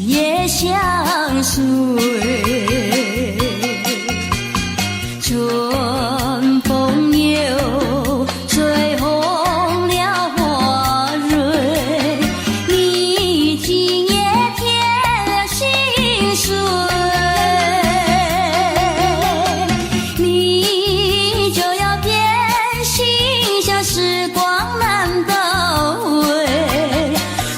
夜相随。春风又吹红了花蕊，你今夜添了心碎，你就要变心，像时光难倒回，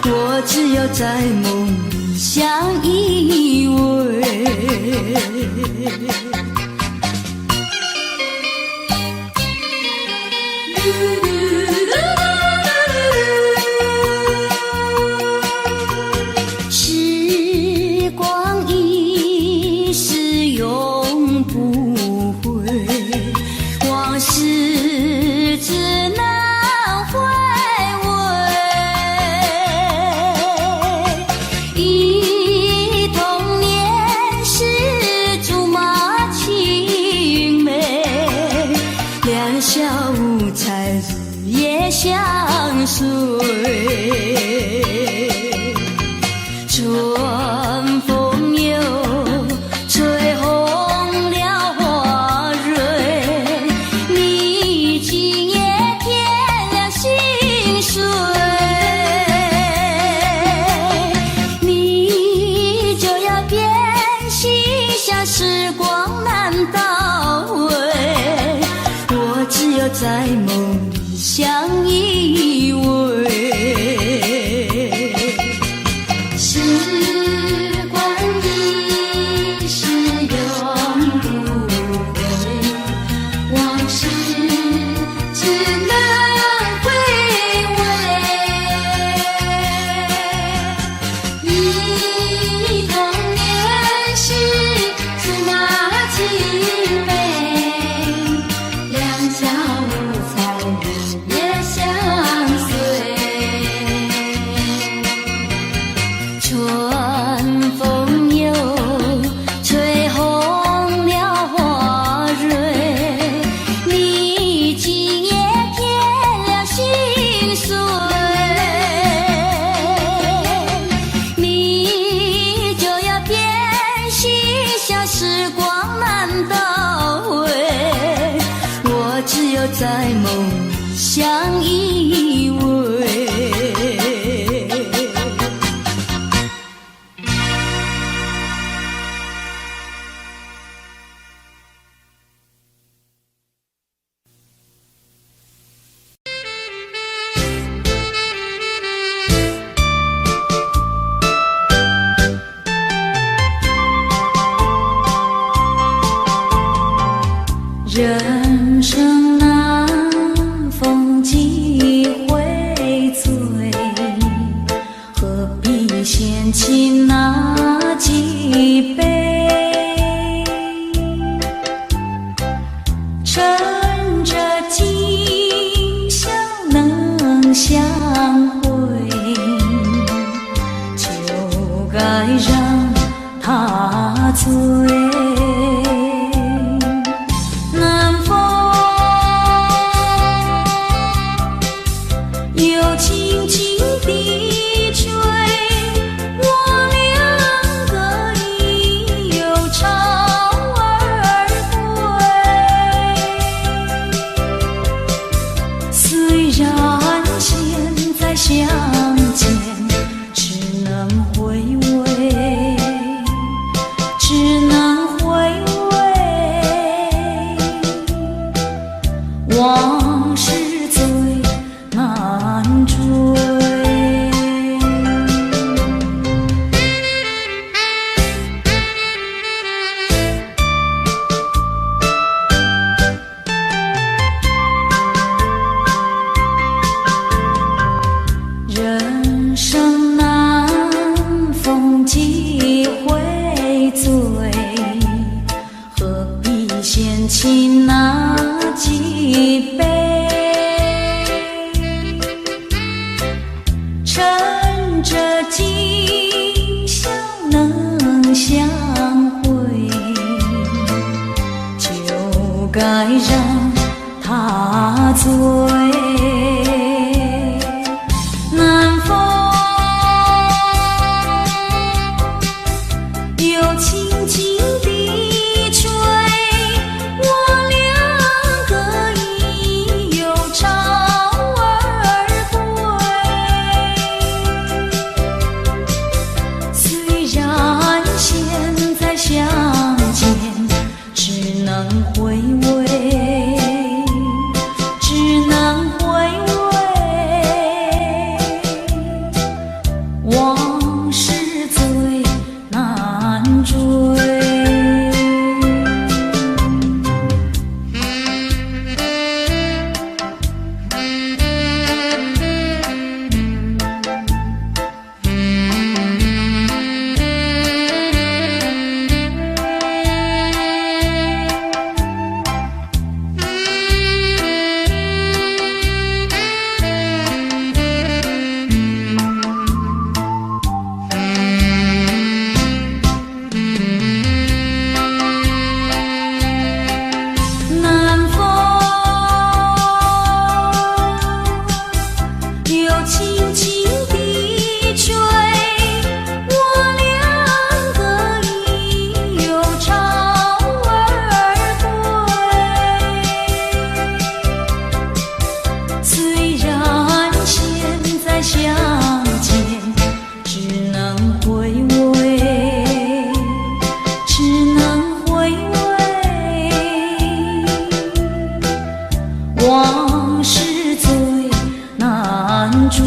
我只有在梦里相依偎。时光一逝永不回，往事只能回味。忆童年时竹马青梅，两小无猜日夜相随。春风又吹红了花蕊，你今夜添了心碎，你就要变心，像时光难倒回，我只有在梦里相依偎。时光一逝永不回，往事只能回味。忆童年时竹马青梅，两小无猜日夜相随。春风又吹红了花蕊，你今夜添了心碎，你就要变心，像时光难倒回，我只有在梦里相依偎。人生难逢几回醉，何必嫌弃那几杯？趁着今宵能相会，就该让他醉。轻轻地吹，我两个已有潮儿归。虽然现在相见只能回味，只能回味。往事最难追。人生难逢几回醉，何必嫌弃那几杯？趁着今宵能相会，就该让他醉。难逢轻轻地吹，我两个已又潮儿归。虽然现在相见只能回味，只能回味，往事最难追。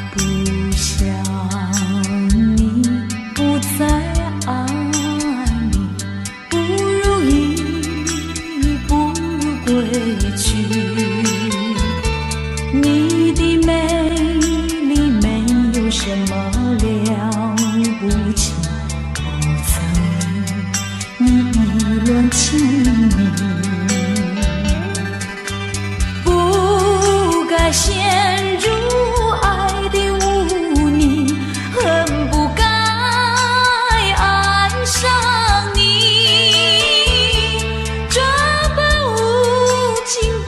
不想你，不再爱你，不如意，不如归去。你的美丽没有什么了不起，不曾与你议论情迷，不该陷入爱的污泥，恨不该爱上你。这般无情风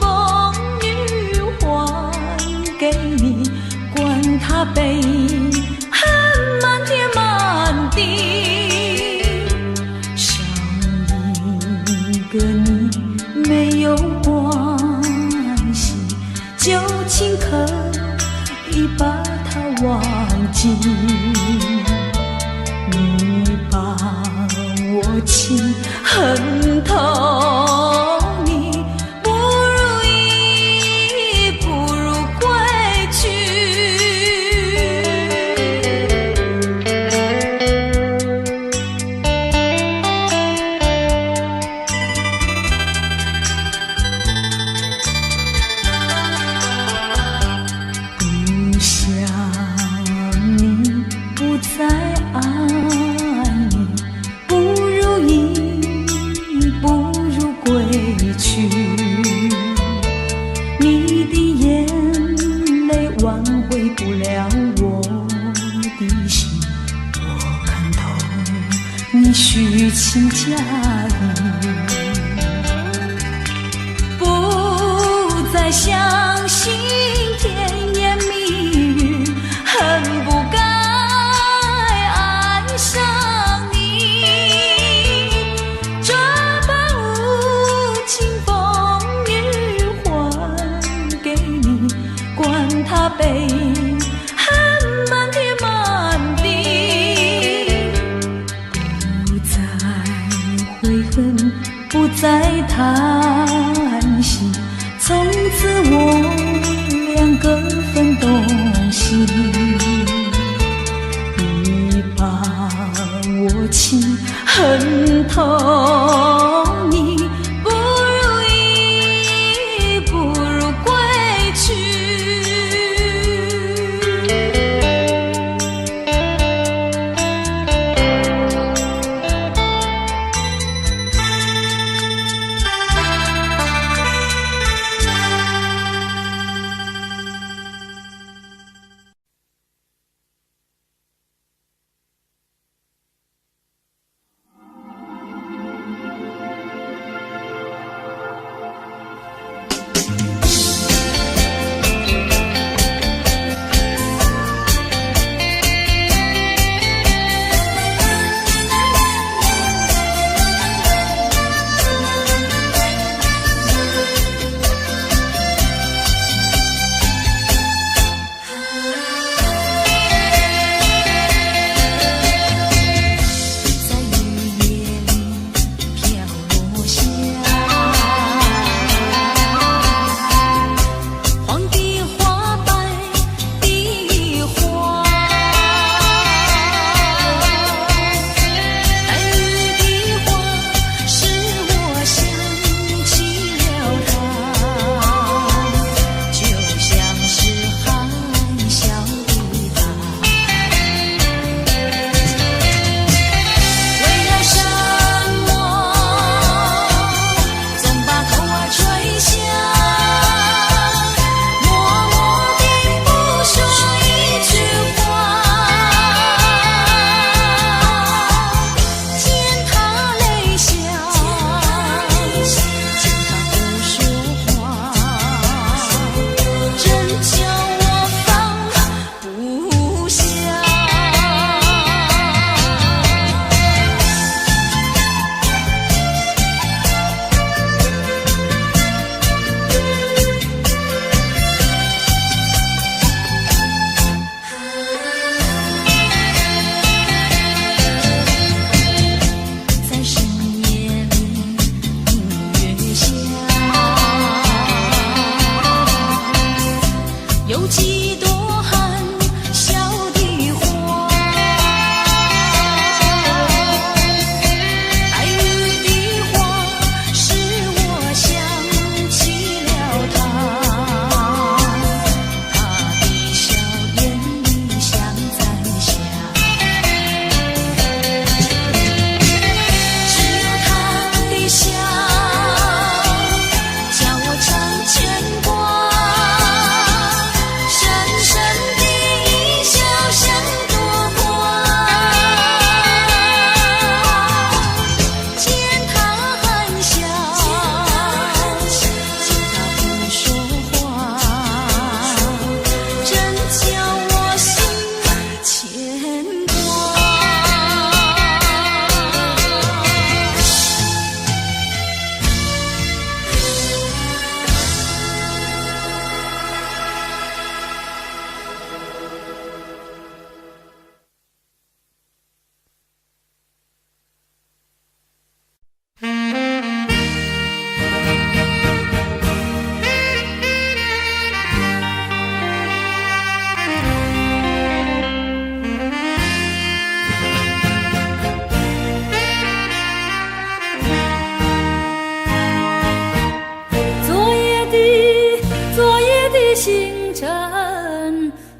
雨还给你，管他悲恨满天满地。伤一个你没有关系，就请可以把它忘记。你把我情恨透，你不如意，不如归去。不想你，不再爱你，不如意，不如归去。你的眼泪挽回不了我的心，我看透你虚情假意，不再相信甜言蜜语，恨不该爱上你。这般无情风雨还给你，管他悲恨满天满地。不再悔恨，不再叹息，从此我两个分东西。你把我情恨透，你不如意，不如归去。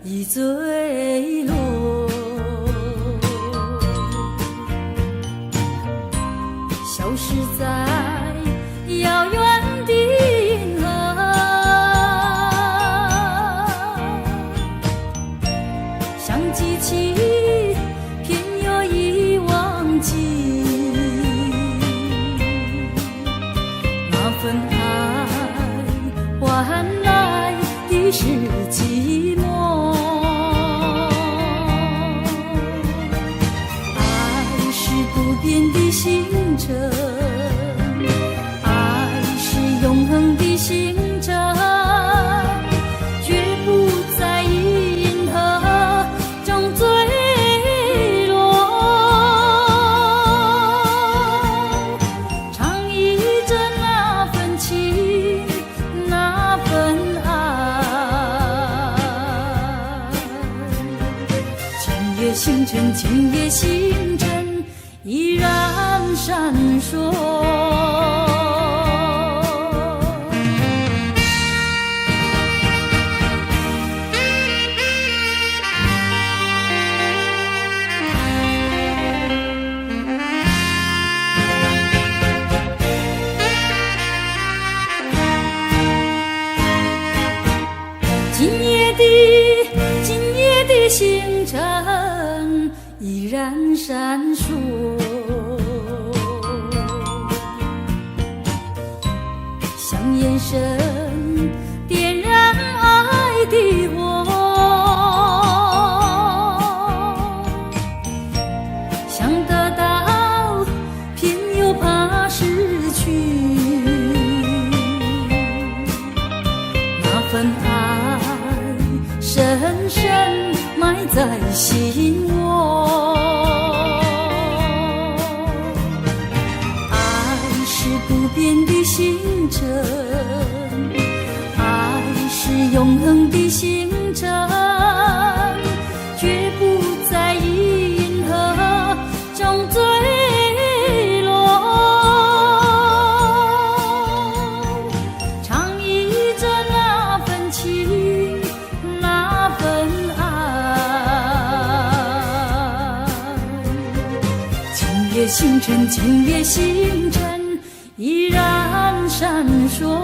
已坠落。消失在遥远的银河，想记起偏又已忘记，那份爱换来的是寂寞。爱是不变的星辰，爱是永恒的星辰，绝不在银河中坠落。唱忆着那份情，那份爱。今夜星辰，今夜星辰依然闪烁。今夜的星辰依然闪烁，像眼神点燃爱的火，想得到偏又怕失去，那份爱深深埋在心窝。爱是不变的星辰，爱是永恒的星辰，绝不在银河中坠落。唱忆着那份情，那份爱。今夜星辰，今夜星辰依然闪烁。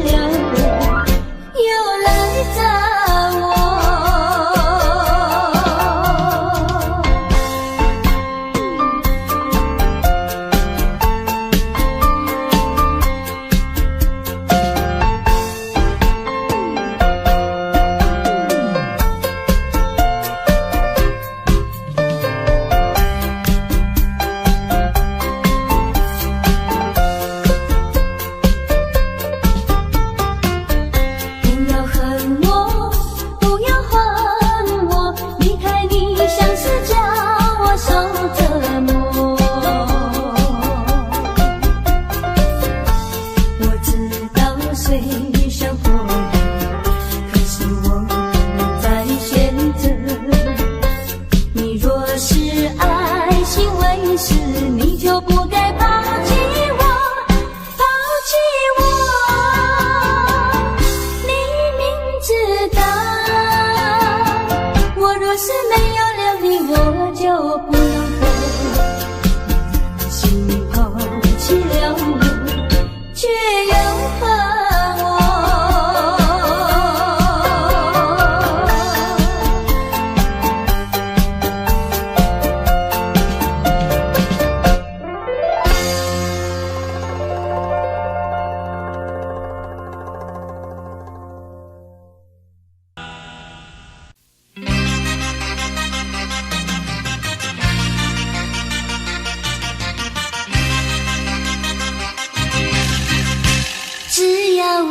流又来找我。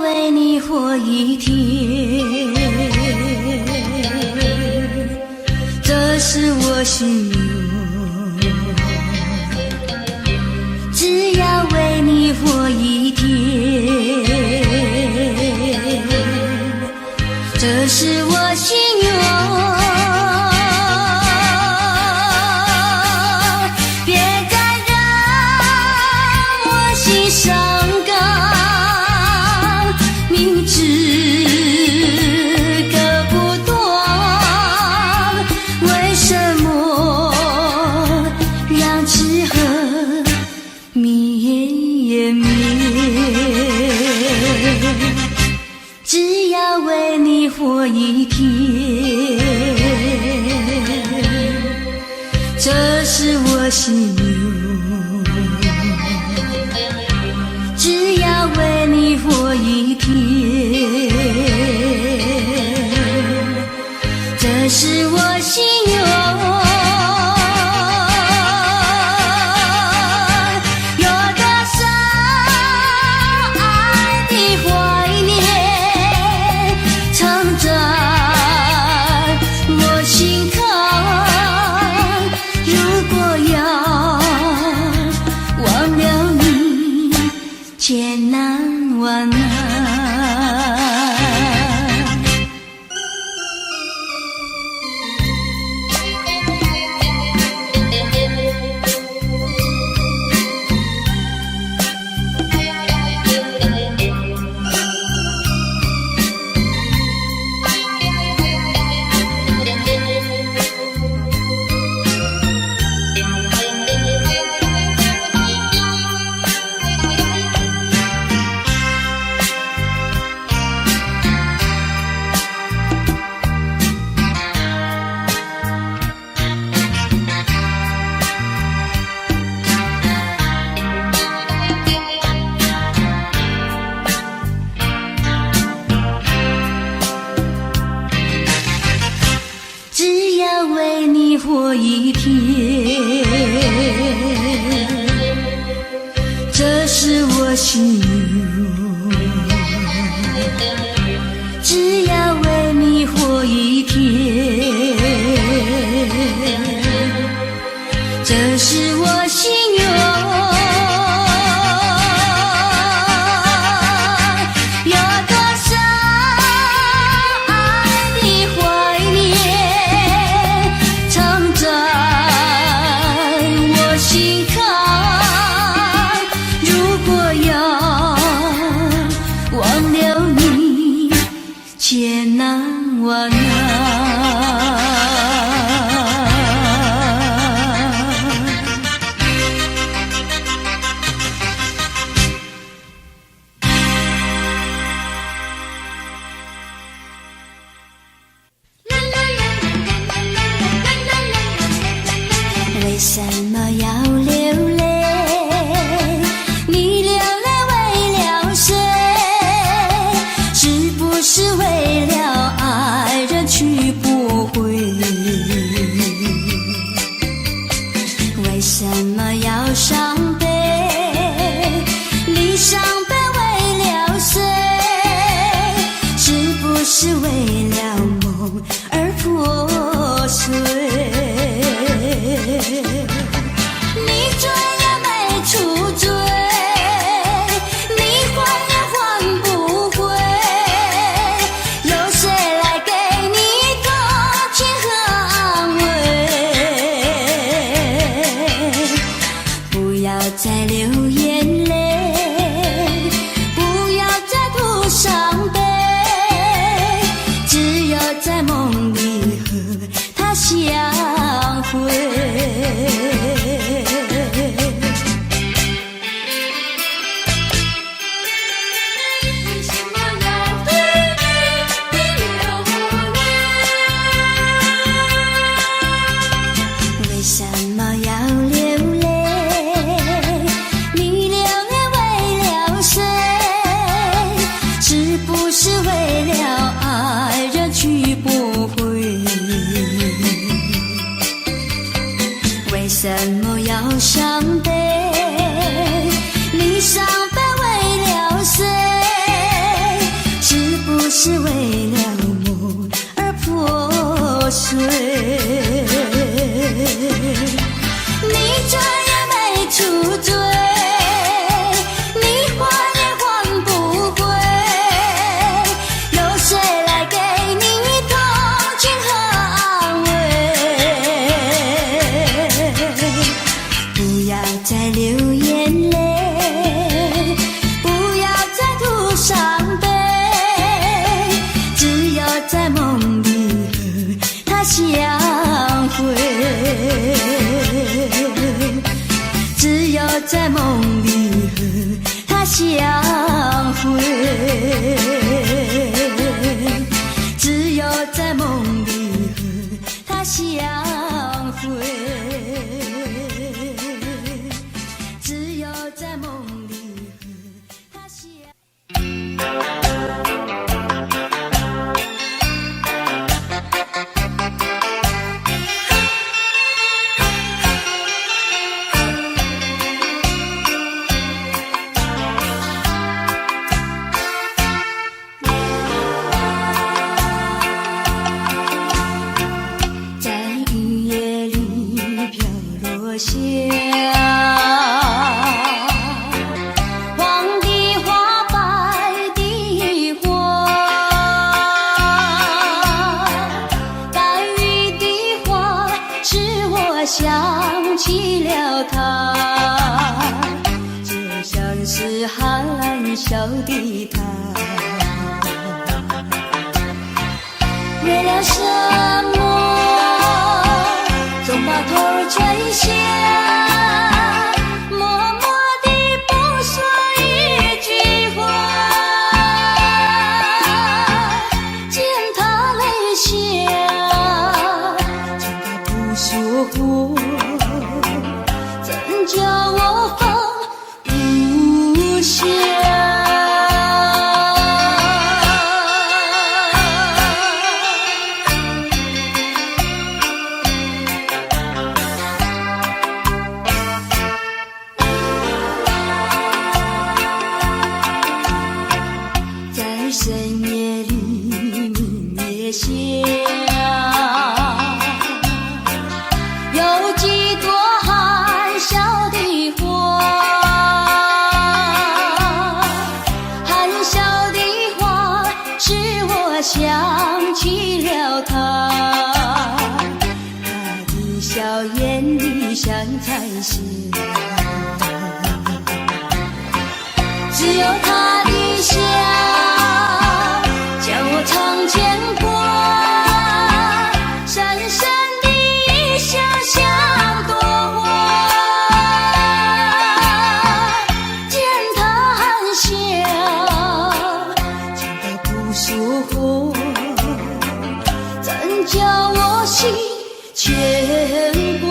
为你活一天，这是我心愿。只要为你活一天，这是我心愿。别再让我心伤。只要为你活一天，这是我心愿。只要为你活一天，这是我心愿。千难万难。为你活一天，这是我心愿。只要为你活一天，这是我心愿。千难万难。是为了爱人去不回？为什么要伤悲？你伤悲为了谁？是不是为了梦而破碎？你追也没处追，你还也还不回，有谁来给你同情和安慰？不要再流眼泪，不要再徒伤悲，只有在梦里和他相会。为什么要伤悲？你伤悲为了谁？是不是为了梦而破碎？你追也没处追，你还也还不回，有谁来给你同情和安慰？不要再流眼泪，不要再徒伤悲，只有在梦里和他相会，只有在梦里和他相会，只有在梦里和他相会。只有在梦里和他相在雨夜里飘落下想起了他，就像是含笑的他，为了什么总把头垂下，默默地不说一句话，见他泪下，见他不说话，怎叫我放不下？在深夜里明月下，有几朵含笑的花，含笑的花使我想起了他，他的笑眼里像彩霞，只有他的笑叫我常牵挂，深深的一笑像朵花，见他含笑，见他不说话，怎叫我心牵挂？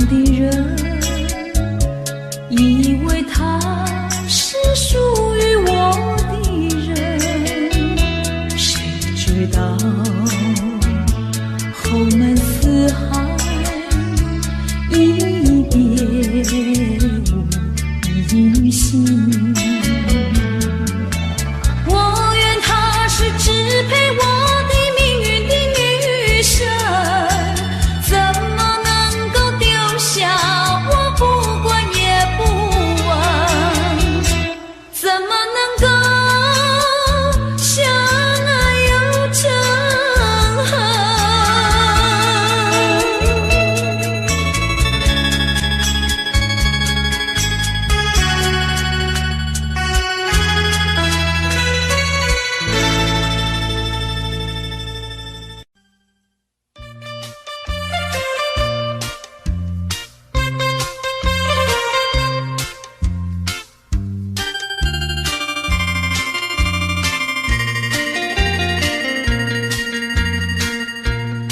的人，以为他是属于我的人，谁知道后门四海，一别无音信。我愿她是支配我的命运的女神，怎么能够丢下我不管也不问？怎么能够相爱又憎恨？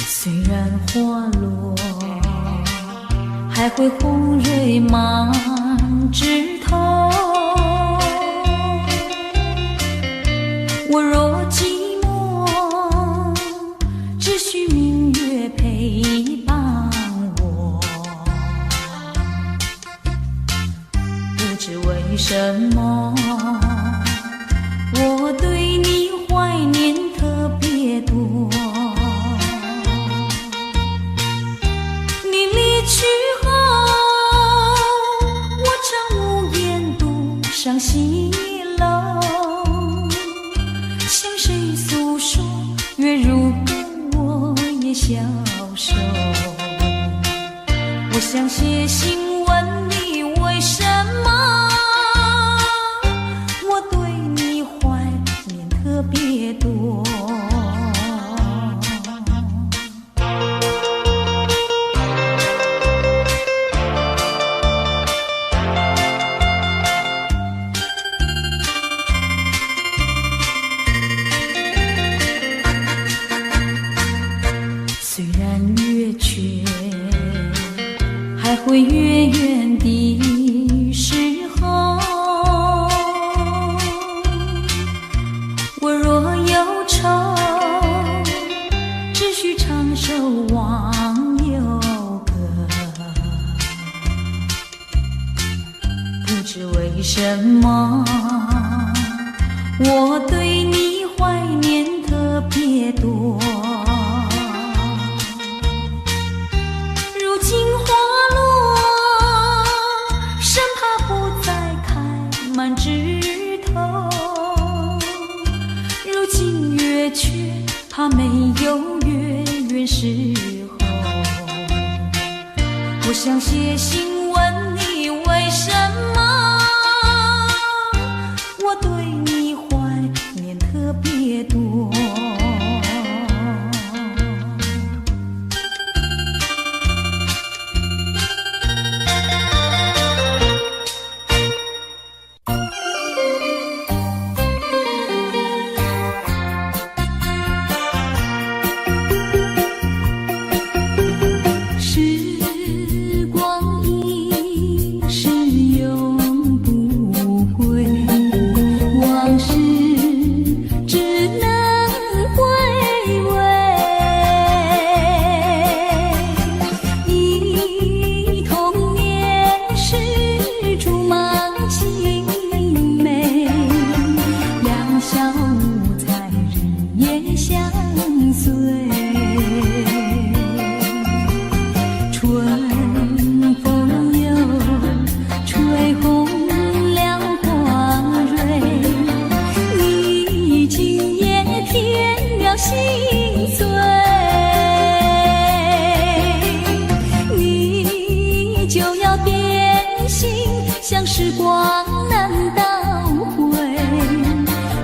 虽然花落还会红蕊满枝头，我若寂寞，只需明月陪伴我。不知为什么，我对你怀念特别多。你离去后，我常无言独上西楼，向谁诉说？月如歌，我也消瘦。我想写信问你，为什么我对你怀念特别多？虽然月缺，还会月圆的时候，我若忧愁，只需唱首忘忧歌。不知为什么，我对你怀念特别多。如今花落，生怕不再开满枝头。如今月缺，怕没有月圆时候。我想写信问你，为什么我对你怀念特别多？时光一逝永不回，往事只能回味。忆童年时竹马青梅，两小无猜日夜相随。春风又吹红了花蕊，你今夜添了心碎。你就要变心，像时光难倒回，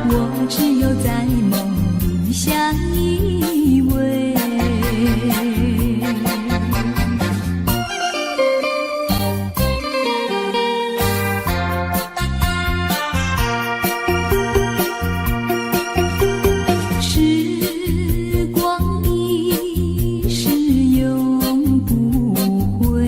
我只有在梦里相依偎。时光一逝永不回，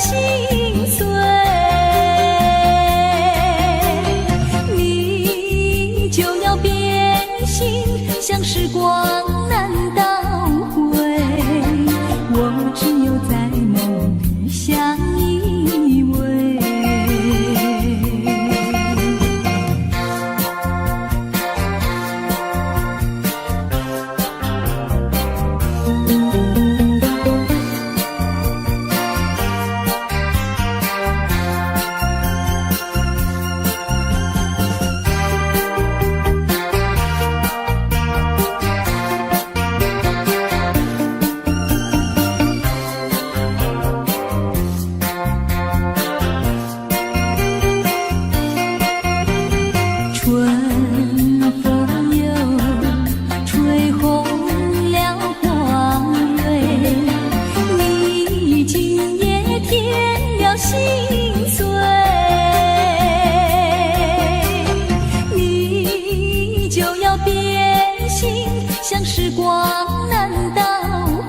心碎。你就要变心，像时光难倒回，我只有在梦里相依偎。像时光难倒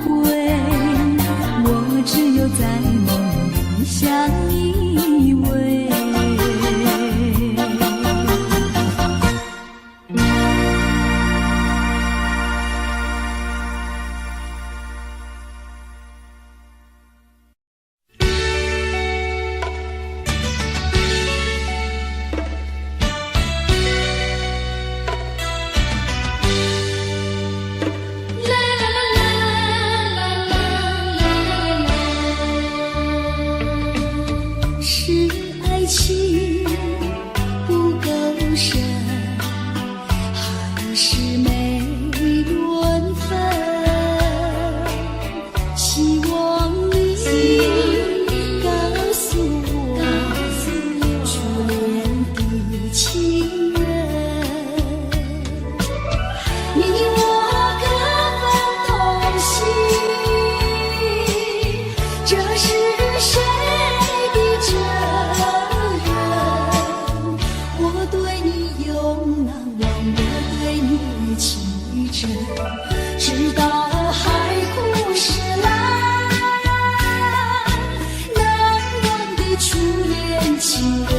回，我只有在梦里相依偎。是爱情不够深，还是没缘分？希望你告诉我，初恋的情人，你我各分东西，这是谁的责任？我对你永难忘，我对你情真，直到海枯石烂，难忘的初恋情人。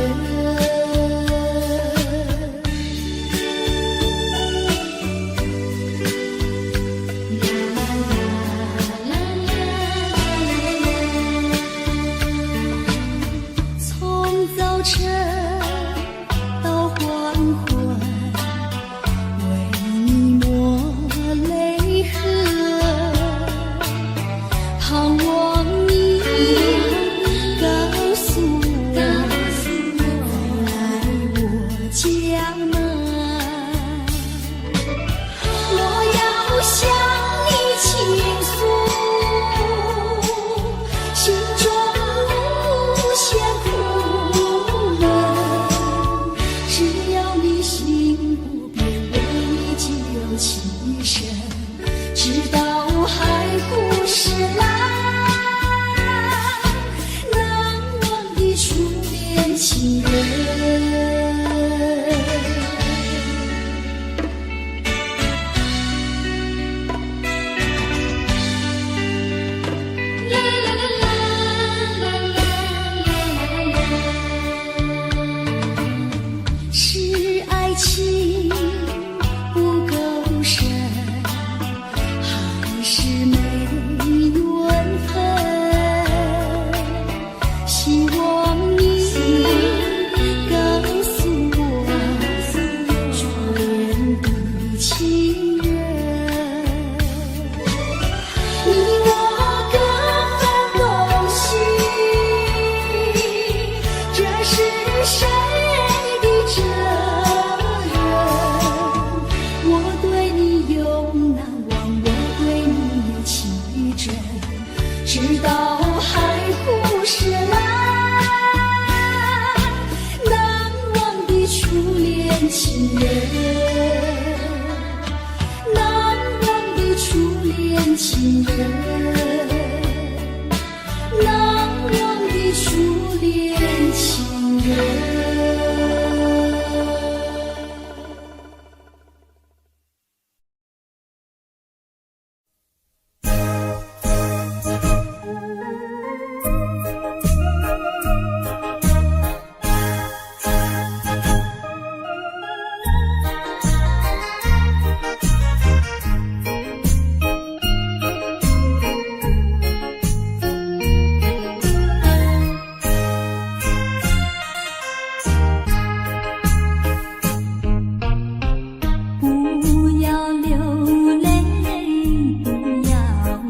从早晨到黄昏，为你抹泪痕，盼望你告诉我，回来我家门。我要向你倾诉心中无限苦闷，只要你心不变，我依旧情深，直到海枯石烂，难忘的初恋情人。是爱情不够深，还是没缘分？希望你告诉我，初恋的情人，你我各分东西，这是谁的责任？我对你永难忘，我对你情真，直到海枯石烂，难忘的初恋情人，难忘的初恋情人，难忘的初恋情人。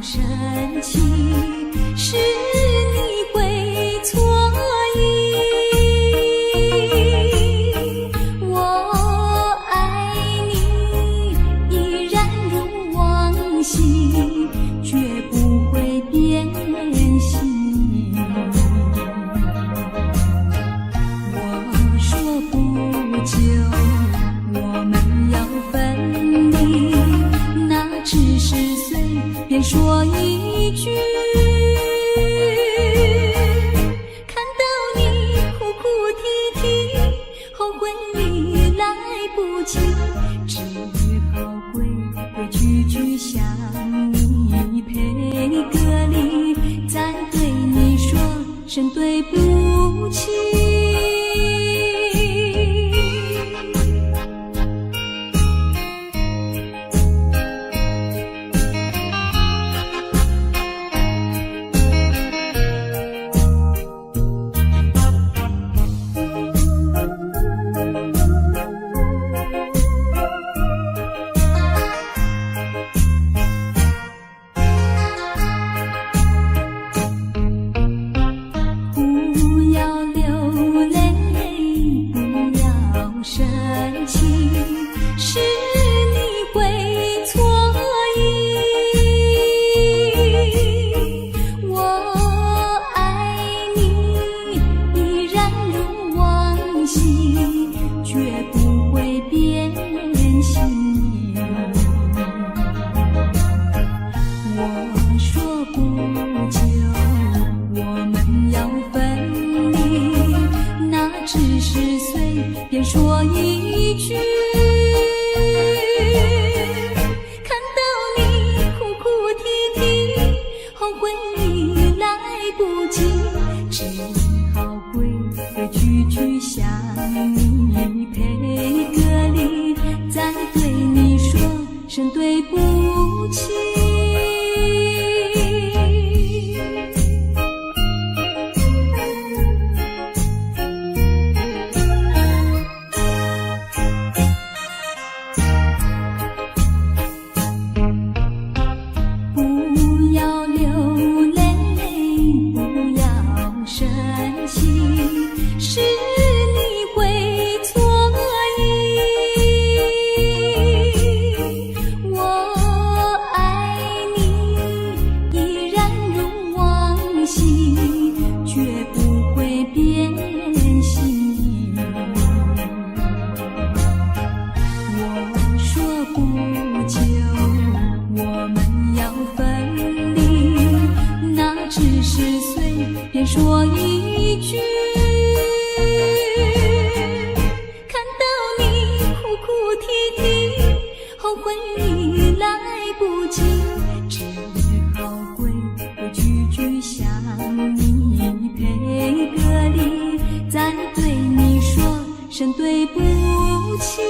生气，是你会错意。我爱你依然如往昔，绝不会变心。我说不久我们要分离，那只是随便说一句，看到你哭哭啼啼，后悔已来不及，只好规规矩矩向你赔个礼，再对你说声对不起。说一句，看到你哭哭啼啼，后悔已来不及，只好规规矩矩向你赔个礼，再对你说声对不起。说一句，看到你哭哭啼啼，后悔已来不及，只好规规矩矩向你赔个礼，再对你说声对不起。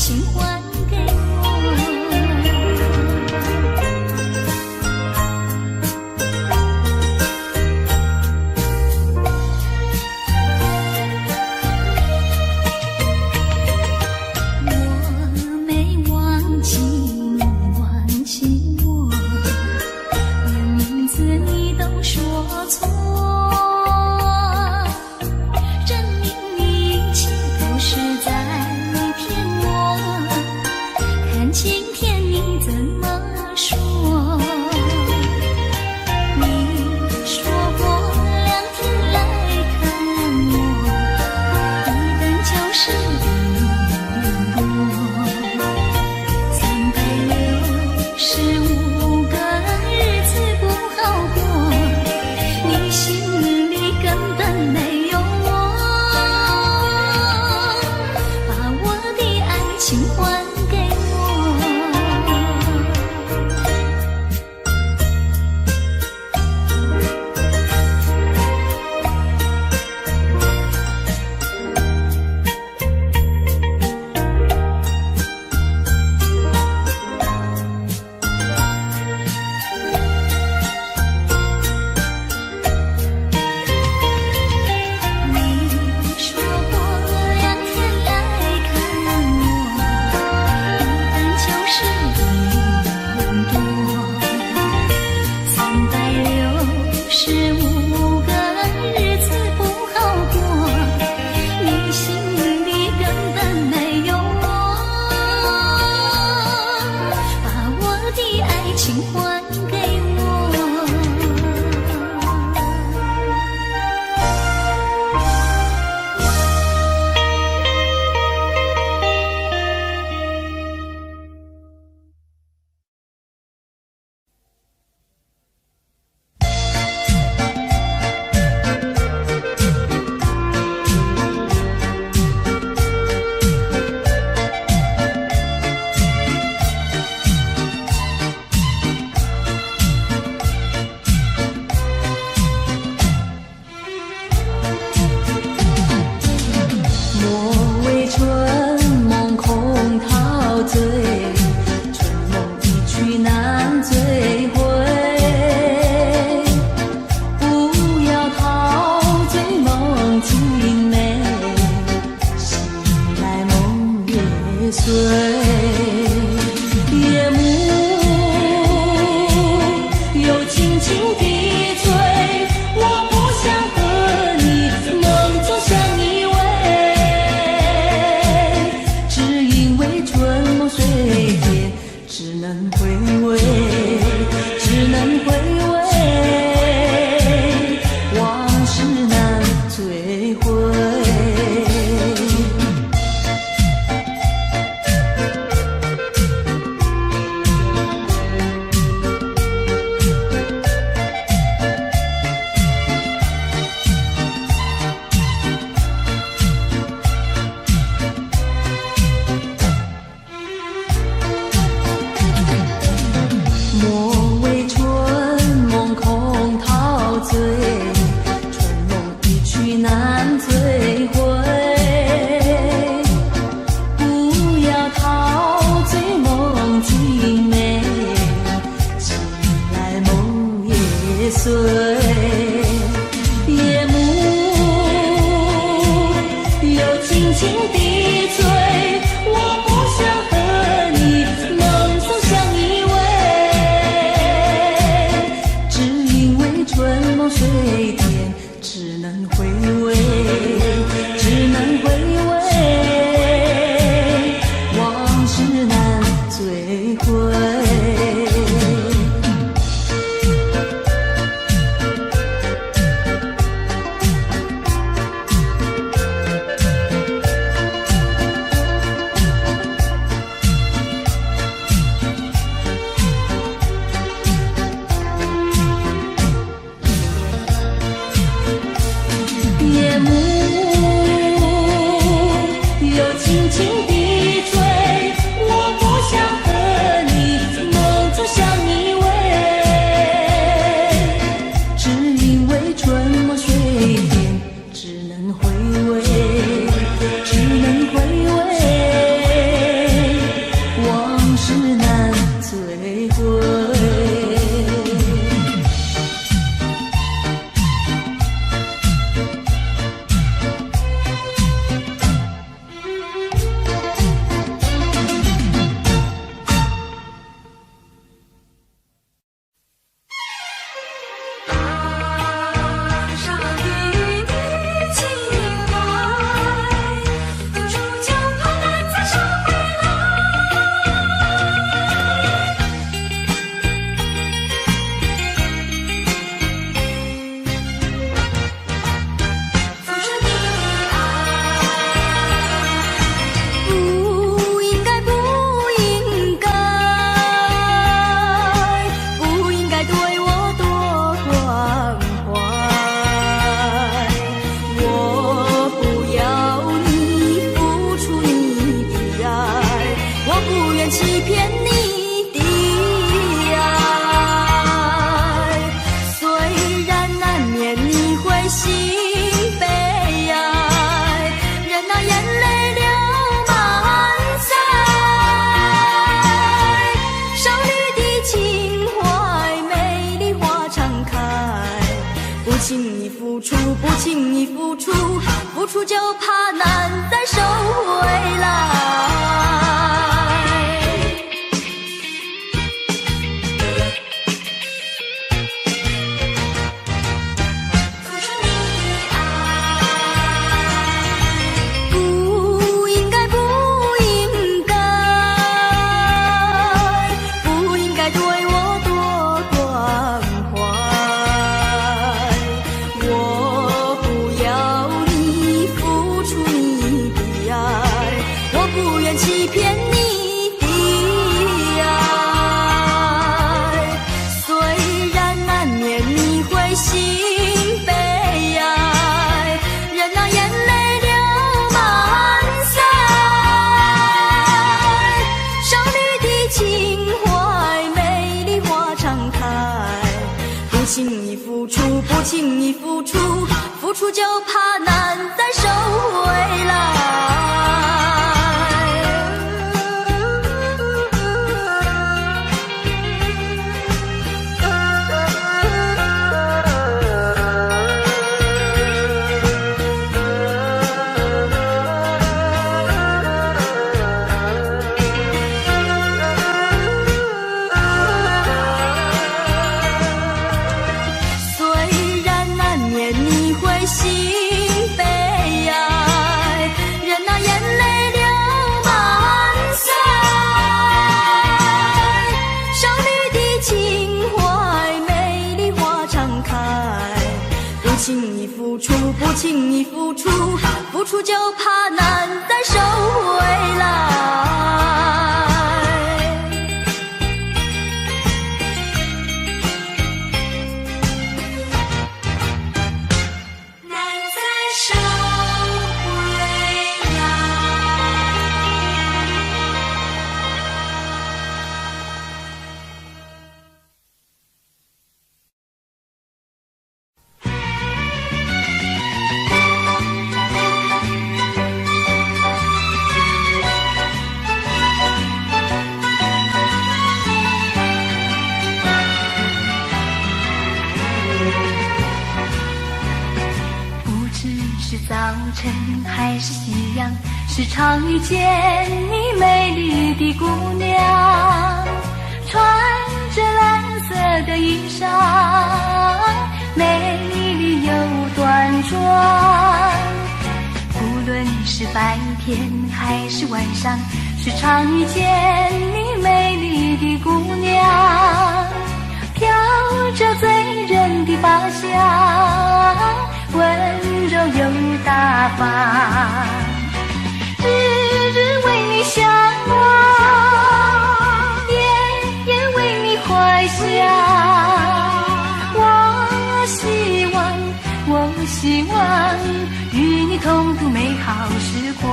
情还给今天你怎么说？你说过2天来看我，一等就是1年多，365个日子不好过，你心里根本没有我，把我的爱情还给我。你说过2天来看我，一等就是1年多，365个日子不好过，你心里根本没有我，把我的爱情还给我。莫为春梦空陶醉，春梦一去难追回。不要陶醉梦境美，醒来梦也碎。夜幕又轻轻低垂，我不想和你梦中相依偎，只因为春梦水天，只能回味，只能回味，往事难追回。莫为春梦空陶醉，春梦一去难追回。不要陶醉梦境美，醒来梦也碎。夜幕又轻轻低垂，我不想和你梦中相依偎，只因为春梦水天，只能回味，只能回味，往事难追回。夜幕又轻轻低垂，我不想和你梦中相依偎，只因为春梦水天，只能回味，只能回味，往事难追回。欺骗你的爱。虽然难免你会心悲哀，任那眼泪流满腮。少女的情怀，美丽花常开。不轻易付出，不轻易付出，付出就怕难再收回来。付出你的爱，不应该，不应该，不应该对我多关怀。我不要你付出你的爱，我不愿欺骗你的爱。虽然难免你会心悲哀，任那眼泪流满腮。少女的情怀，美丽花常开。不轻易付出，不轻易付出，付出就怕难再收回来。虽然难免你会心悲哀，任那眼泪流满腮。少女的情怀，美丽花常开。不轻易付出，不轻易付出，付出就怕难再收回来。难再收回来。不知是早晨还是夕阳，时常遇见你美丽的姑娘，穿着蓝色的衣裳，美丽又端庄。无论是白天还是晚上，时常遇见你美丽的姑娘，飘着醉人的发香，温柔又大方。日日为你向往，夜夜为你怀想。我希望与你同度美好时光。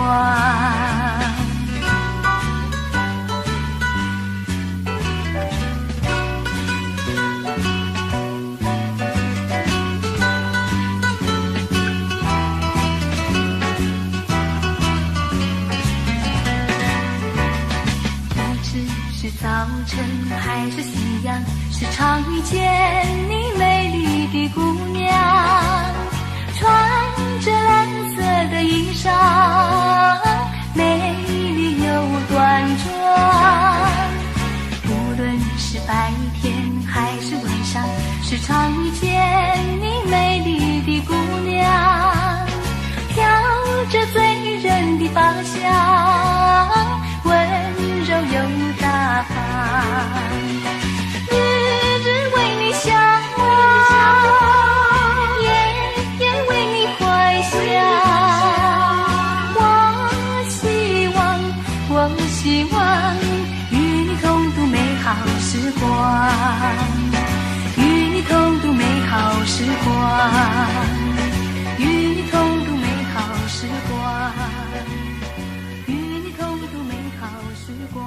早晨还是夕阳，时常遇见你美丽的姑娘，穿着蓝色的衣裳，美丽又端庄。无论是白天还是晚上，时常遇见你美丽的姑娘，飘着醉人的芳香，温柔又大方。日日为你向往，夜夜为你怀想。我希望与你同度美好时光，与你同度美好时光，与你同度美好时光，与你同度美好时光。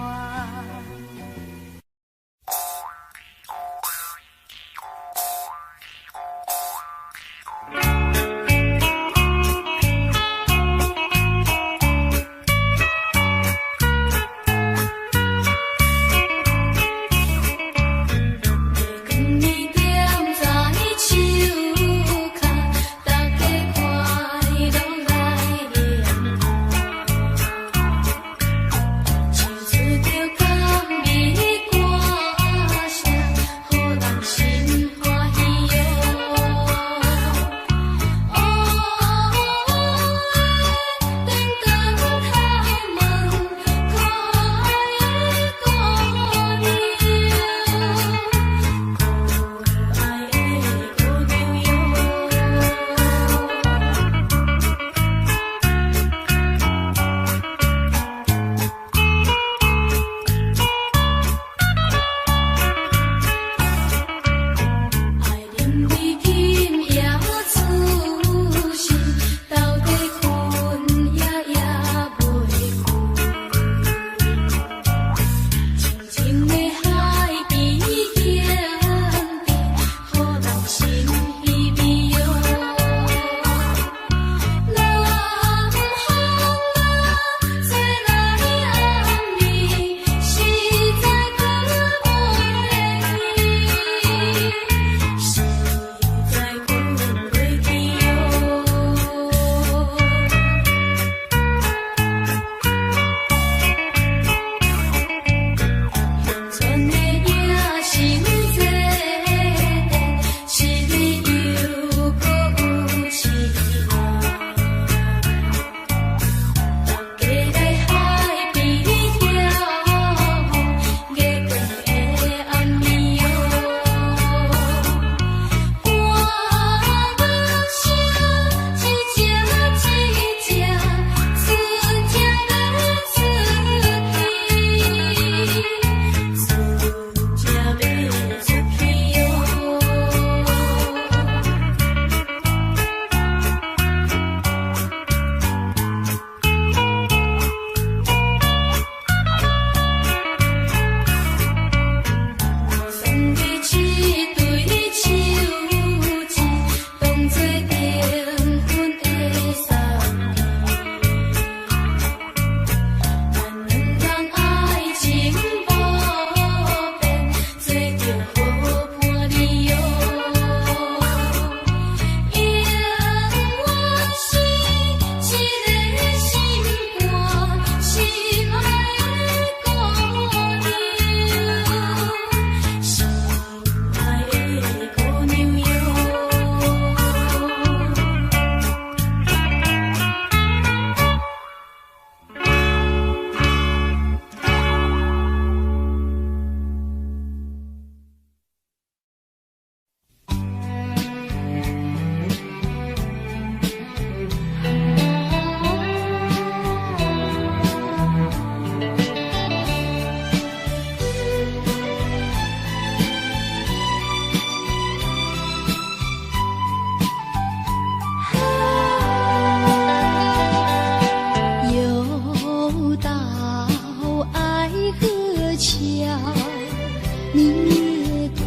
你也对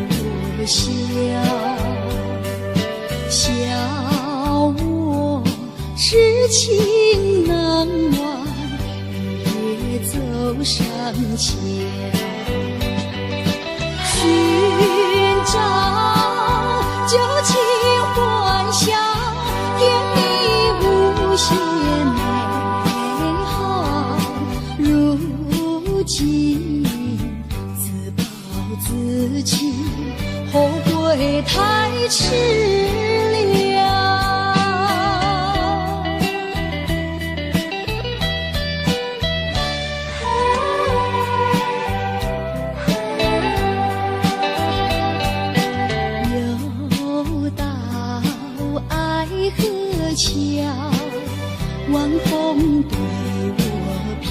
我笑，笑我痴情难忘，也走上桥，寻找旧情欢笑，甜蜜无限美好。如今自暴自弃，后悔太迟了。又到爱河桥，晚风对我飘，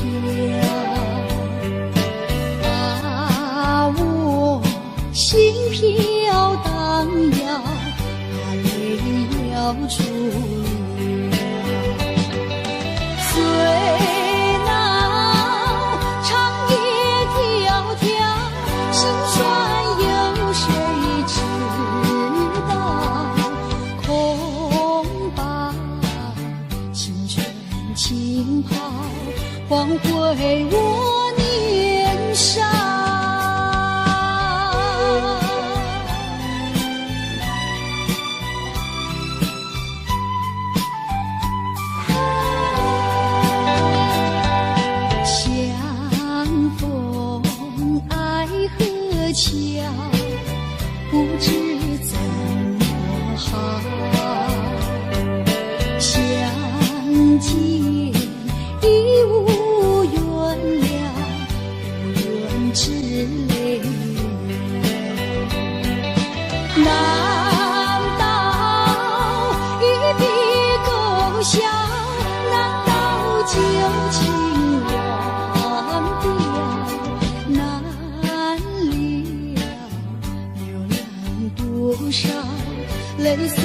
把我心飘荡摇，把泪要出了。岁老长夜迢迢，心酸有谁知道？空把青春浸泡，换回我年少。相逢爱河桥，不知怎么好，相见已无缘了，无缘之泪。难道一笔勾销？难道旧情忘掉？难了流浪多少泪洒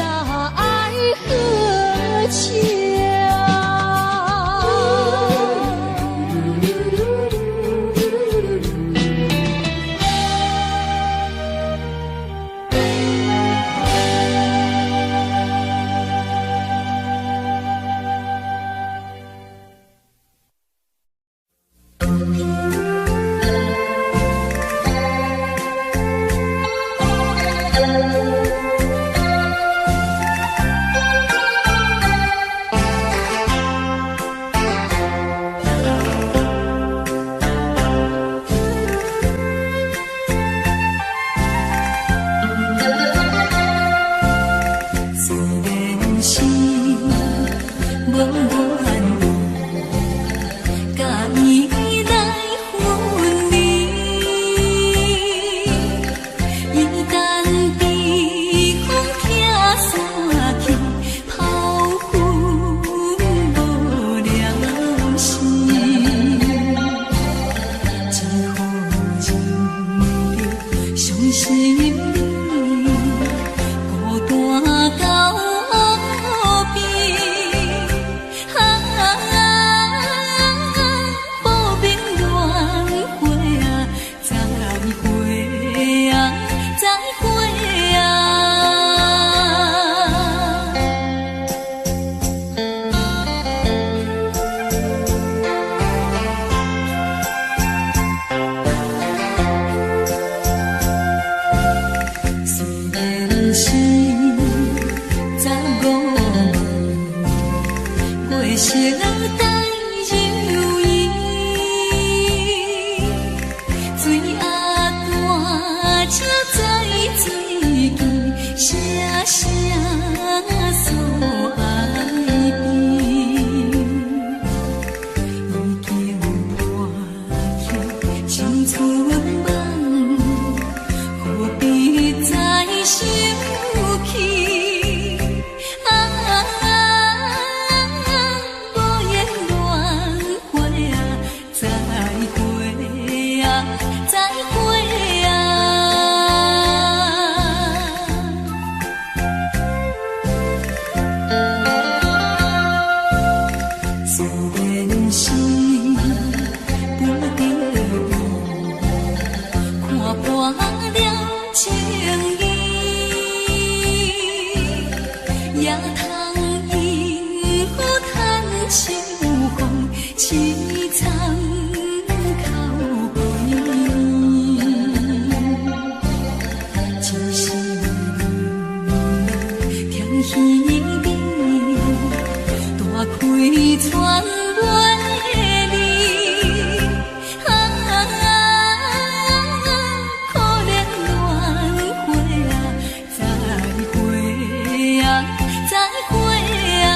断了情意，也通因何叹秋风凄惨口悲。一时天稀微，大开窗外的你，可怜恋花啊，再会啊，再会啊。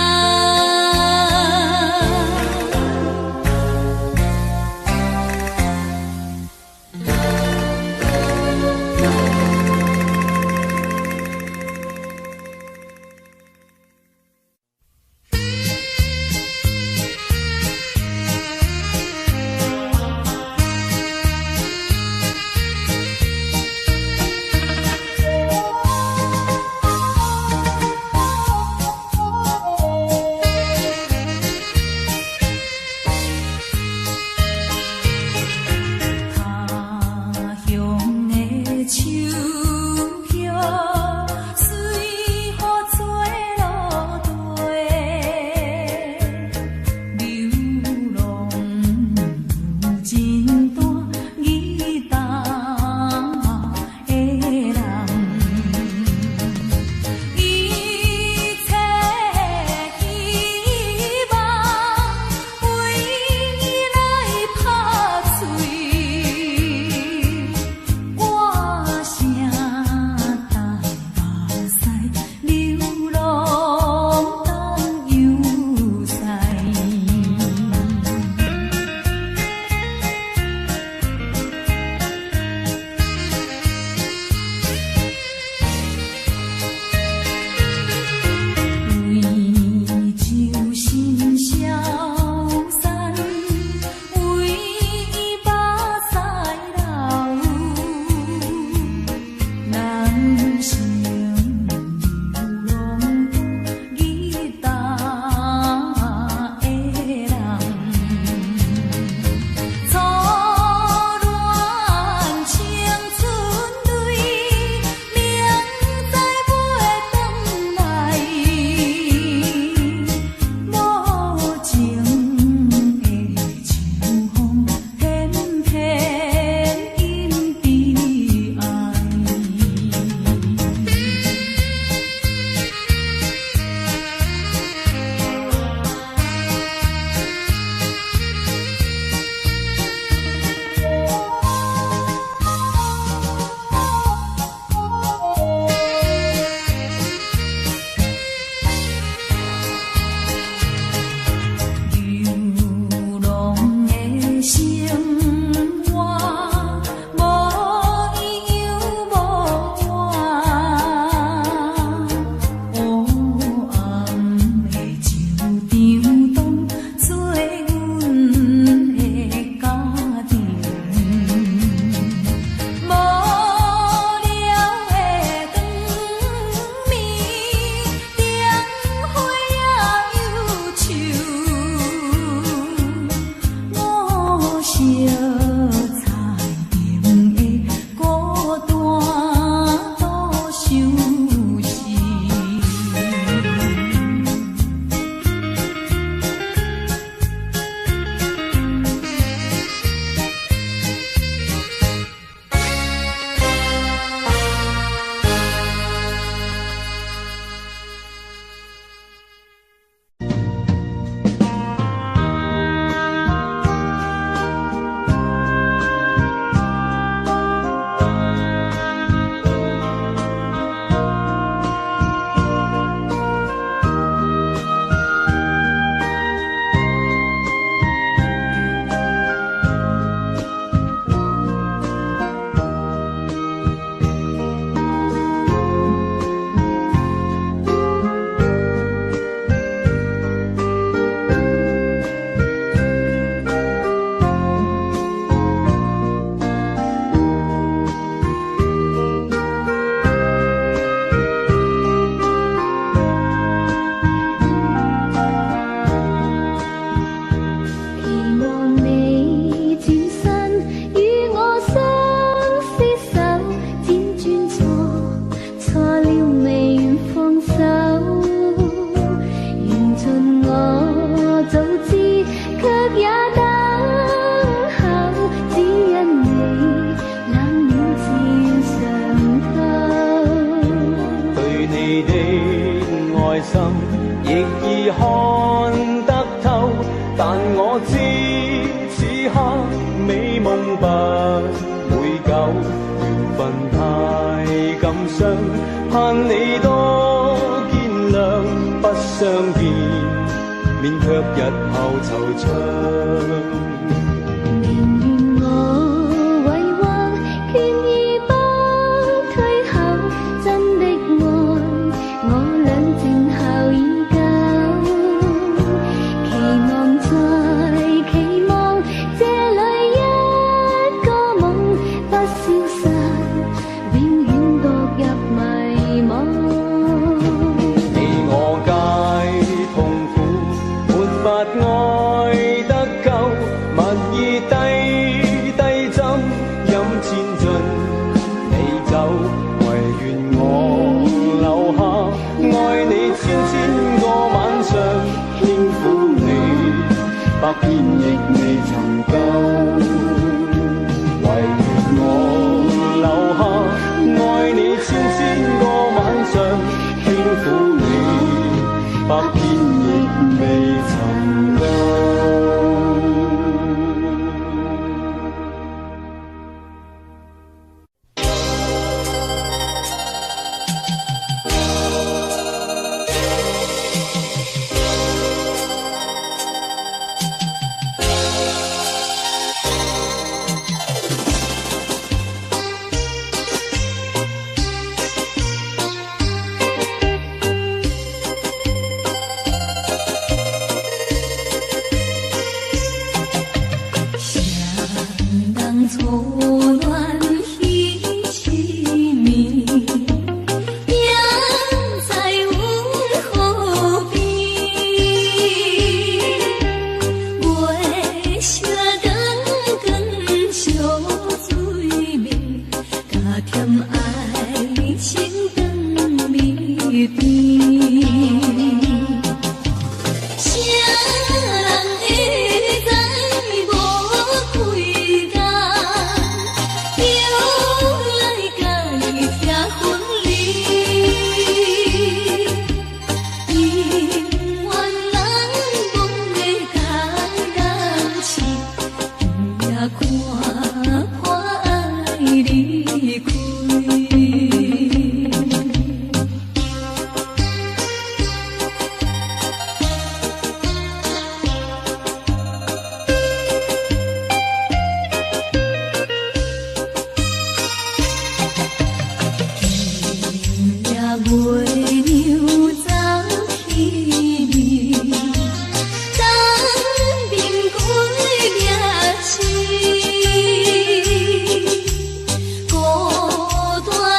心，亦已看得透。但我知此刻美夢不會久，緣分太感傷，盼你多見諒。不相見，免卻日後惆悵。百遍亦未曾夠，唯願我留下，愛你千個晚上，輕撫你，百遍亦未曾夠。孤单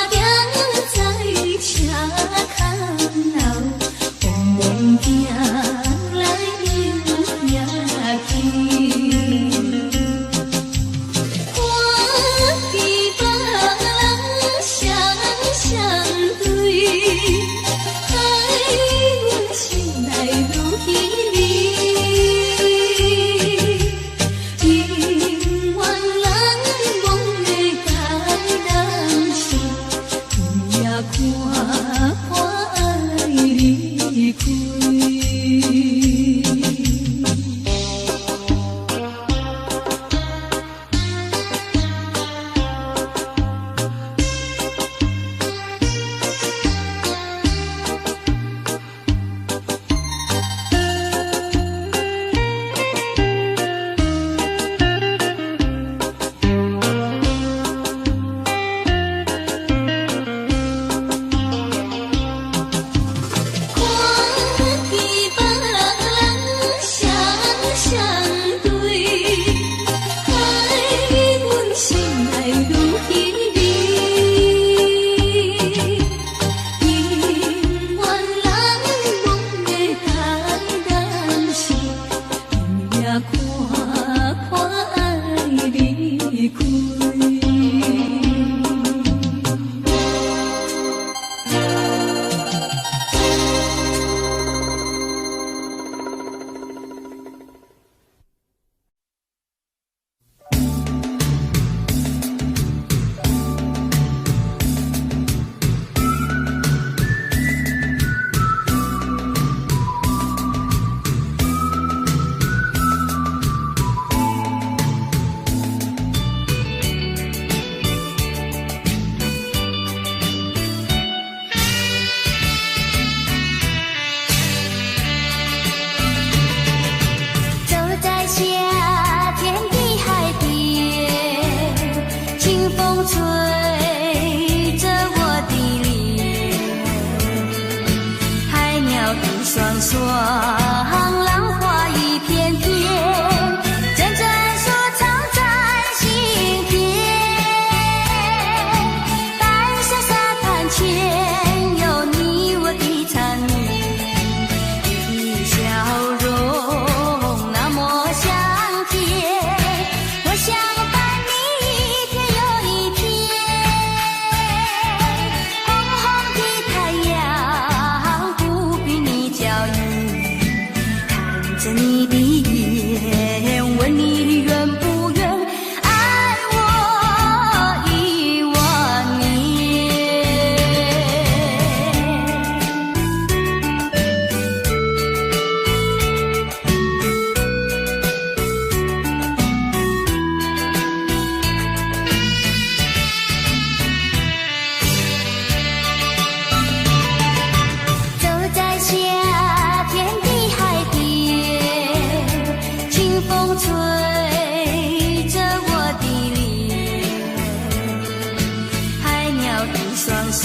了一双双，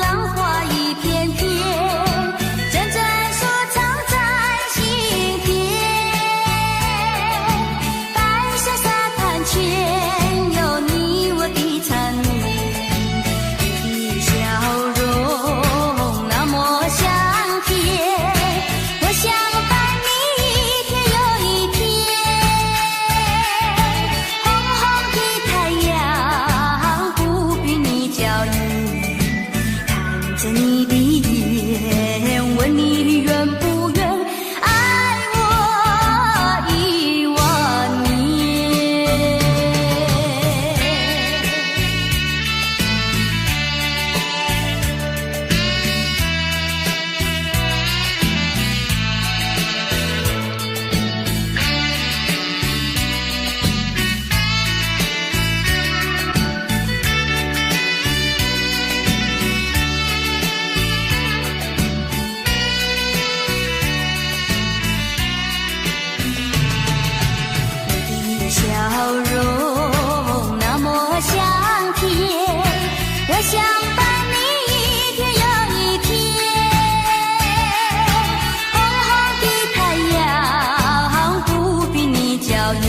浪花一片片，阵阵说唱在心田。白色沙滩前有你我的缠绵，你的笑容那么香甜，我想伴你一天又一天。红红的太阳不比你娇艳，看着你的眼，问你愿不愿爱我10000年。笑容那么香甜，我想伴你一天又一天。红红的太阳不比你娇艳，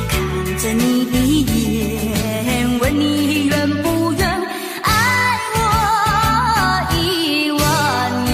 看着你的眼，问你愿不愿爱我10000年。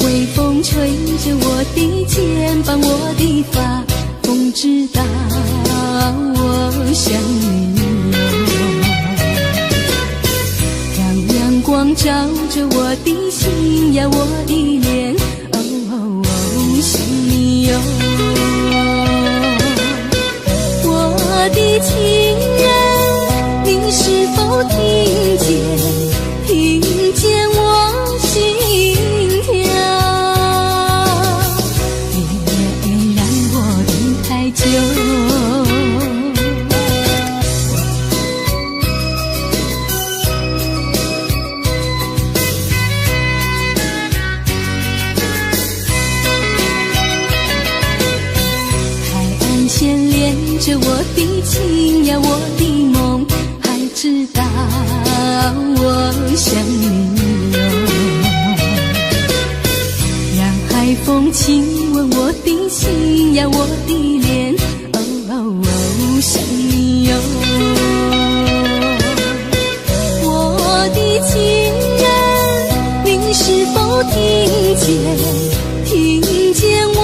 微风吹着我的肩膀，我的发，风知道我想你哟。让阳光照着我的心呀，我的脸，想你哟。我的情人，你是否听见？听见我心跳，别让我等太久。海岸线连着我的情呀，我的梦，还知道我想你哟。让海风亲吻我的心呀，我的脸，想你哟。我的情人，您是否听见？听见我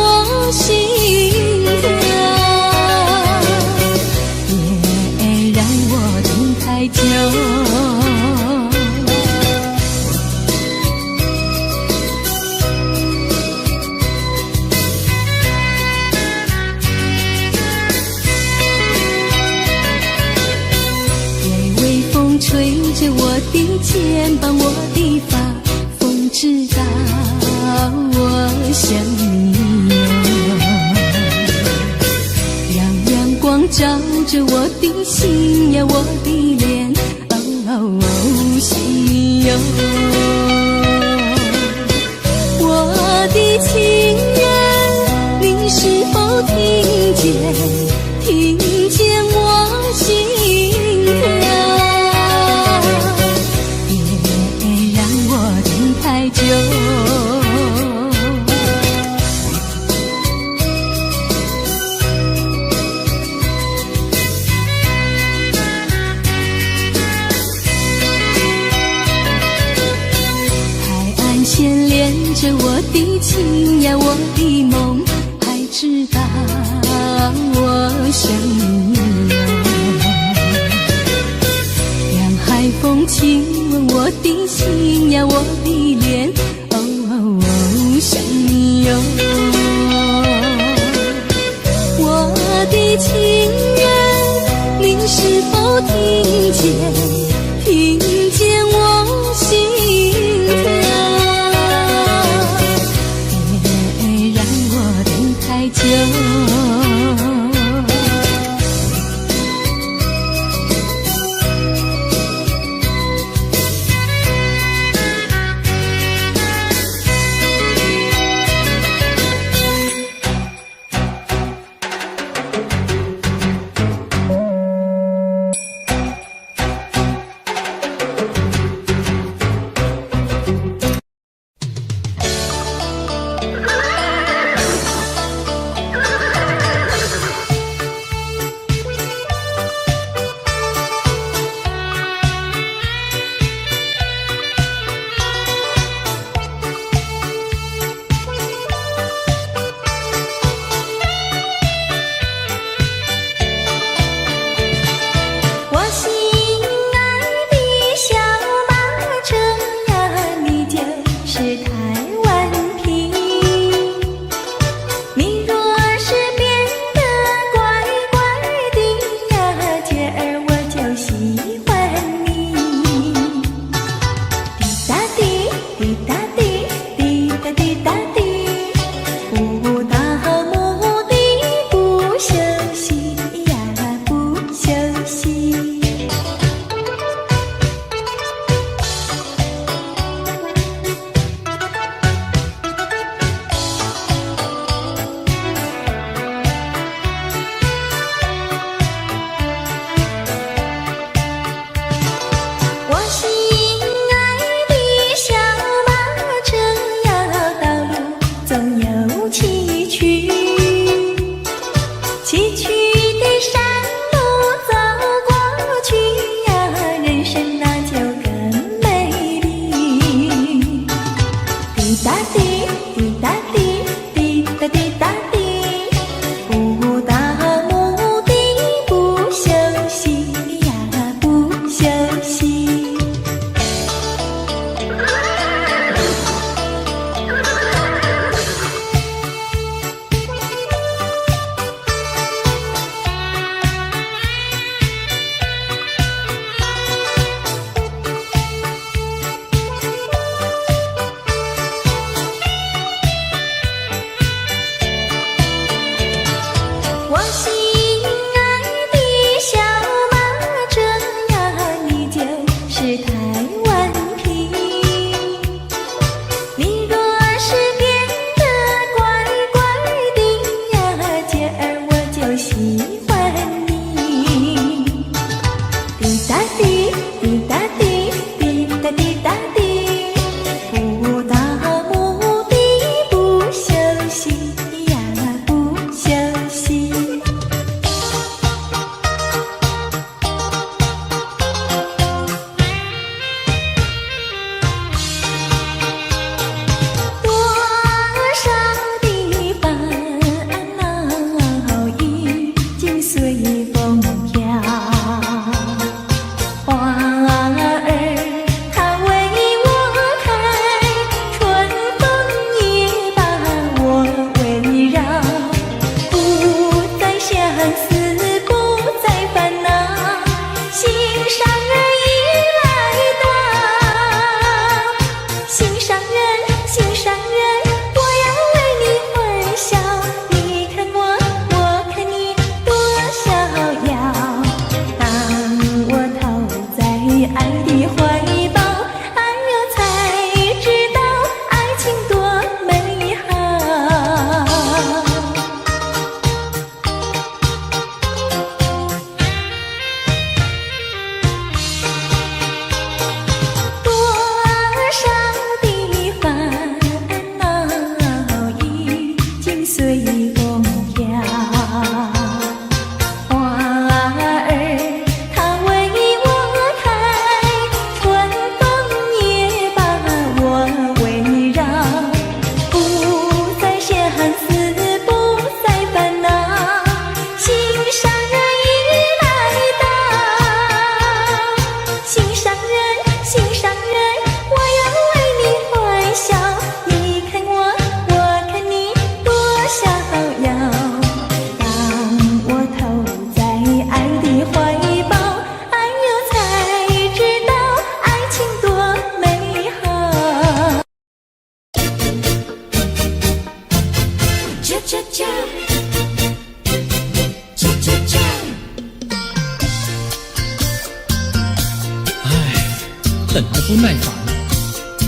心跳，别让我等太久。吹着我的肩膀，我的发，风知道我想你哟。让阳光照着我的心呀，我的脸，想你哟。我的情人，您是否听见？听见我心跳，太久。海岸线连着我的情呀，我的梦，还知道我想你哟。让海风亲吻我的的心呀，我的脸，想你哟。我的情人，您是否听见我心疼？别让我等太久。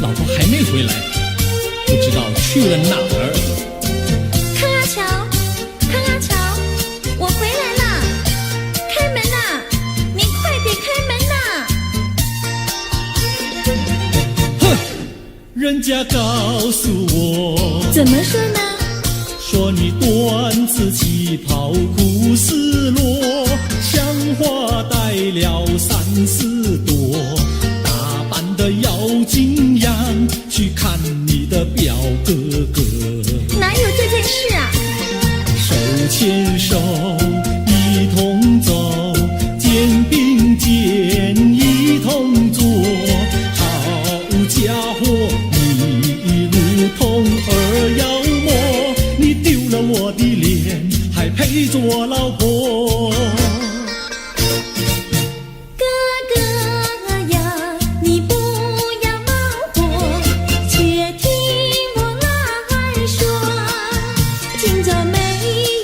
老婆还没回来，不知道去了哪儿。康阿乔，康阿乔，我回来啦！开门呐！你快点开门呐！哼，人家告诉我，怎么说呢？说你短子旗袍苦丝落，像花戴了3、4朵，打扮得妖精样，去看你的表哥哥。哪有这件事啊？手牵手一同走，肩并肩一同坐，好家伙，你如同儿妖魔，你丢了我的脸，还陪着我老婆。哥哥呀，你不要恼火，且听我来说。今朝没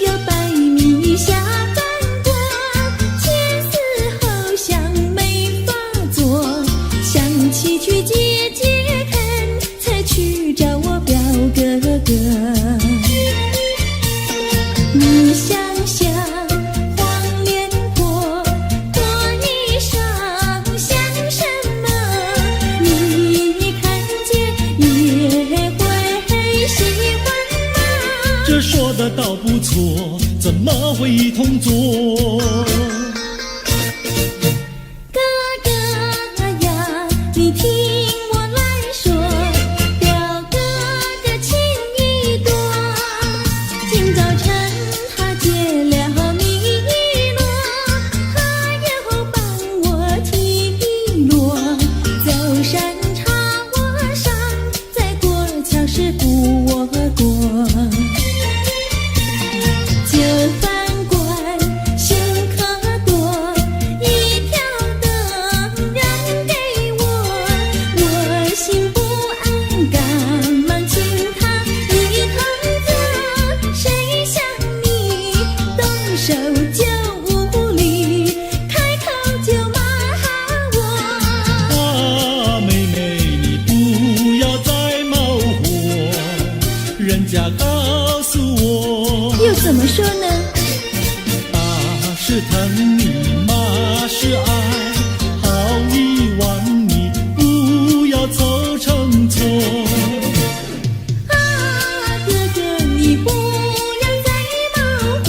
有白米下饭锅，前思后想没法做，想起去解解恨，才去找我表哥哥。你想想黄脸婆，婆衣裳像什么？你看见也会喜欢吗？这说的倒不错，怎么会一同做？哥哥呀，你听我来说，表哥的情意多。今早晨他解了迷罗，他又帮我提罗，走山茶我上，再过桥是扶我过。就饭馆剩可多，一条灯让给我，我心不安，赶忙请他一同坐。谁想你动手就无理，开口就骂我。啊，妹妹，你不要再冒火，人家告诉我，又怎么说呢？打是疼你，骂是爱，好遗忘你，不要凑成错。啊，哥哥你不要再冒火，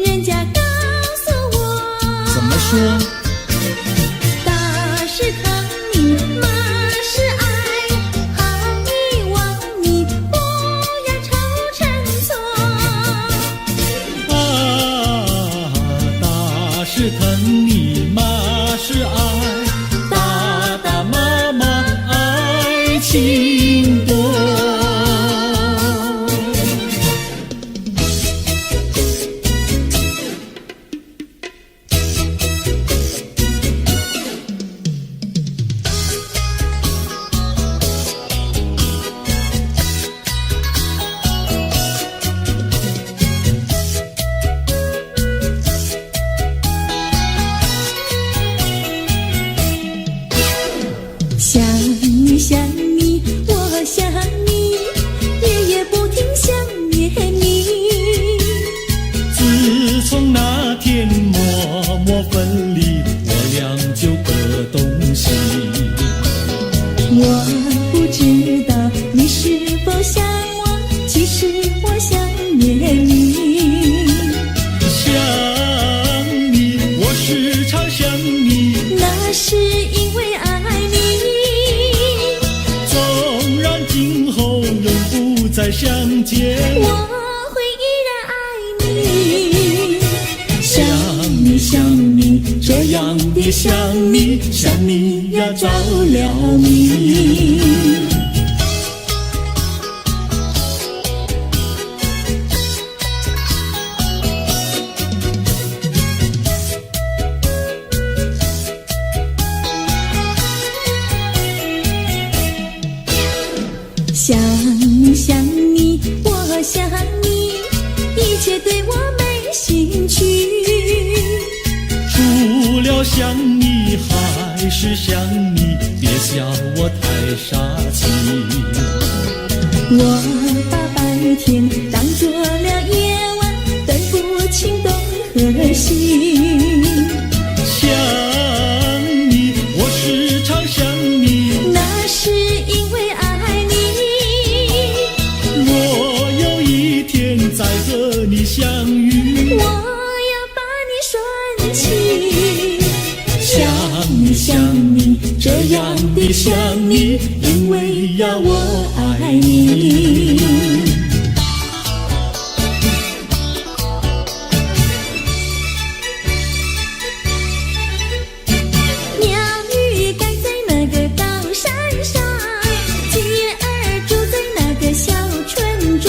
人家告诉我，怎么说？打是疼你，骂是爱，好遗忘你，不要凑成错。啊，打是疼你，骂是爱，打打骂骂爱情多。想你想你，我想你，夜夜不停想念你。自从那天默默分离，我俩就各东西。我不知道你是否想我，其实我想念你。想你，我时常想你，那是因为爱你。纵然今后永不再相见，我会依然爱你。想你想你，这样的想你，想你呀着了迷。想你想你，我想你，一切对我没兴趣。除了想你还是想你，别笑我太傻气。我把白天当作了夜晚，分不清东和西。想你，我时常想你，那是因为爱你。我有一天再和你相遇，我要把你拴起。想你想你，这样的想你，因为呀我爱你。鸟语盖在那个高山上，鸡儿住在那个小村庄，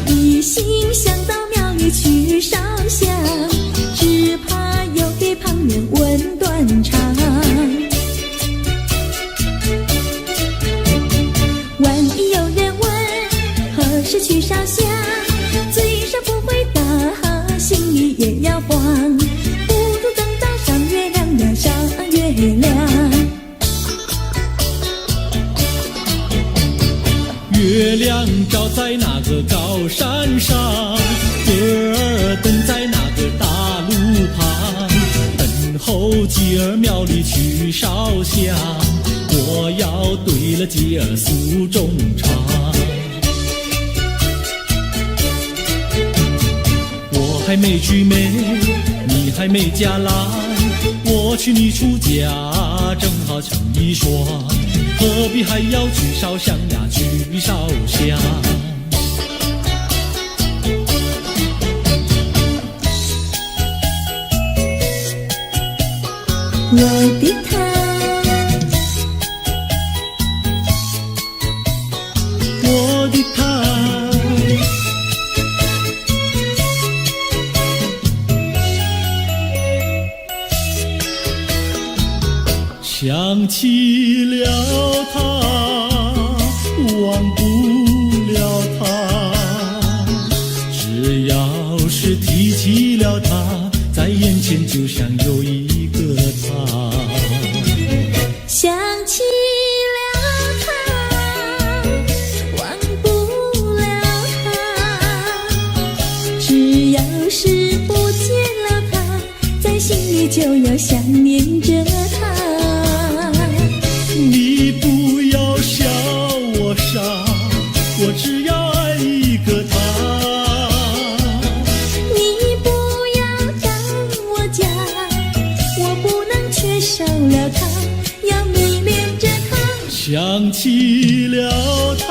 一心想到庙里去烧香，只怕又给旁人问断肠。万一有人问何时去烧香，嘴上不回答，心里也要慌，不如等到上月亮呀上月亮。月亮照在那个高山上，月儿等在那个大路旁，等候鸡儿庙里去烧香，我要对了鸡儿诉衷肠。我还没娶媒，你还没嫁来，我娶你出嫁正好成一双，何必还要去烧香呀去烧香。我的他，我的他，想起了他，忘不了他，只要是提起了他，在眼前就像有一个他。想起了他，忘不了他，只要是不见了他，在心里就要想念着他。你不要笑我傻，我只要爱一个他。你不要当我假，我不能缺少了他，要迷恋着他。想起了他，